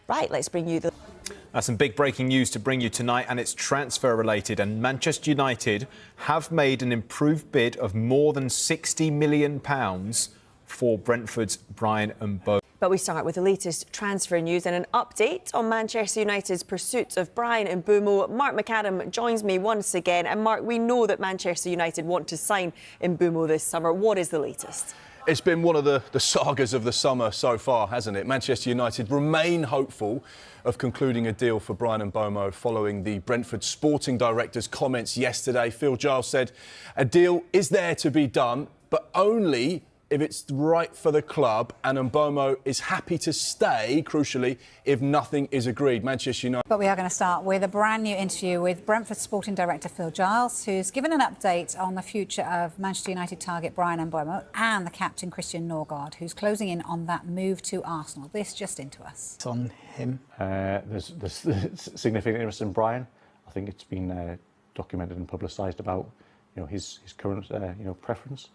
Right, let's bring you the... Some big breaking news to bring you tonight, and it's transfer related. And Manchester United have made an improved bid of more than £60 million for Brentford's Bryan Mbeumo. But we start with the latest transfer news and an update on Manchester United's pursuit of Bryan Mbeumo. Mark McAdam joins me once again. And Mark, we know that Manchester United want to sign Mbeumo this summer. What is the latest? It's been one of the sagas of the summer so far, hasn't it? Manchester United remain hopeful of concluding a deal for Bryan Mbeumo following the Brentford sporting director's comments yesterday. Phil Giles said a deal is there to be done, but only if it's right for the club, and Mbeumo is happy to stay, crucially, if nothing is agreed. Manchester United... But we are going to start with a brand new interview with Brentford sporting director Phil Giles, who's given an update on the future of Manchester United target Bryan Mbeumo and the captain Christian Norgard, who's closing in on that move to Arsenal. This just into us. It's on him. There's significant interest in Bryan. I think it's been documented and publicised about his current preference.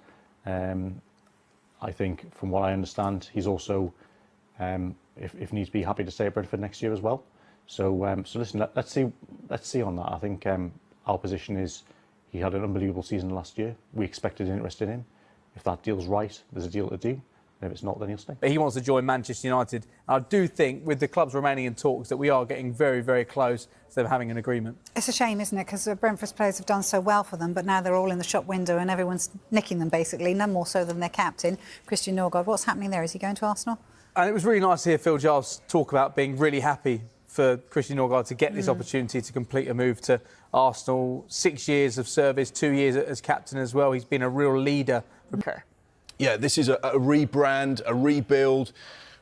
I think, from what I understand, he's also, if needs be, happy to stay at Brentford next year as well. So listen, let's see on that. I think our position is he had an unbelievable season last year. We expected interest in him. If that deal's right, there's a deal to do. And if it's not, then he'll stay. But he wants to join Manchester United. I do think, with the clubs remaining in talks, that we are getting very, very close to them having an agreement. It's a shame, isn't it? Because Brentford's players have done so well for them, but now they're all in the shop window and everyone's nicking them, basically, none more so than their captain, Christian Norgard. What's happening there? Is he going to Arsenal? And it was really nice to hear Phil Giles talk about being really happy for Christian Norgard to get this opportunity to complete a move to Arsenal. 6 years of service, 2 years as captain as well. He's been a real leader. Yeah, this is a rebrand, a rebuild.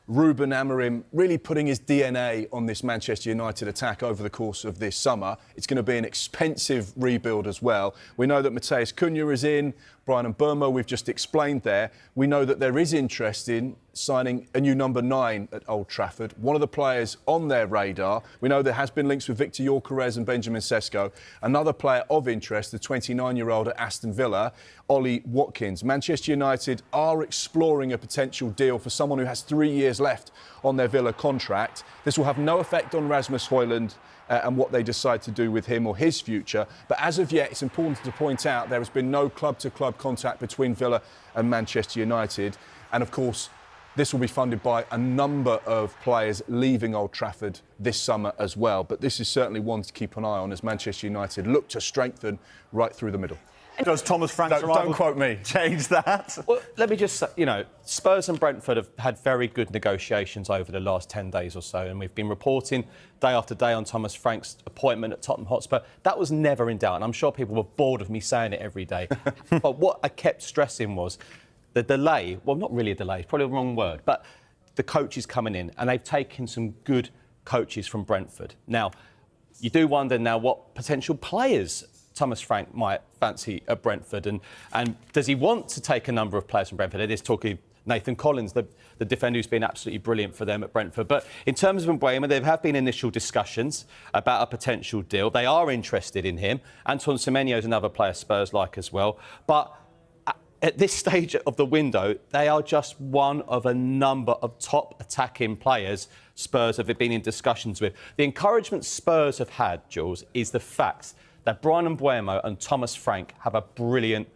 Ruben Amorim really putting his DNA on this Manchester United attack over the course of this summer. It's going to be an expensive rebuild as well. We know that Matheus Cunha is in, Bryan Mbeumo, we've just explained there. We know that there is interest in signing a new number 9 at Old Trafford. One of the players on their radar. We know there has been links with Victor Gyokeres and Benjamin Sesko. Another player of interest, the 29-year-old at Aston Villa, Ollie Watkins. Manchester United are exploring a potential deal for someone who has 3 years left on their Villa contract. This will have no effect on Rasmus Højlund and what they decide to do with him or his future. But as of yet, it's important to point out there has been no club-to-club contact between Villa and Manchester United. And of course, this will be funded by a number of players leaving Old Trafford this summer as well. But this is certainly one to keep an eye on as Manchester United look to strengthen right through the middle. Does Thomas Frank's arrival don't quote me. change that? Well, let me just say, Spurs and Brentford have had very good negotiations over the last 10 days or so, and we've been reporting day after day on Thomas Frank's appointment at Tottenham Hotspur. That was never in doubt, and I'm sure people were bored of me saying it every day. But what I kept stressing was the delay. Well, not really a delay, it's probably the wrong word, but the coaches coming in, and they've taken some good coaches from Brentford. Now, you do wonder now what potential players Thomas Frank might fancy at Brentford, and does he want to take a number of players from Brentford? It is talking Nathan Collins, the defender who's been absolutely brilliant for them at Brentford. But in terms of Mbeumo, there have been initial discussions about a potential deal. They are interested in him. Antoine Semenyo is another player Spurs like as well. But at this stage of the window, they are just one of a number of top attacking players Spurs have been in discussions with. The encouragement Spurs have had, Jules, is the fact that Bryan Mbeumo and Thomas Frank have a brilliant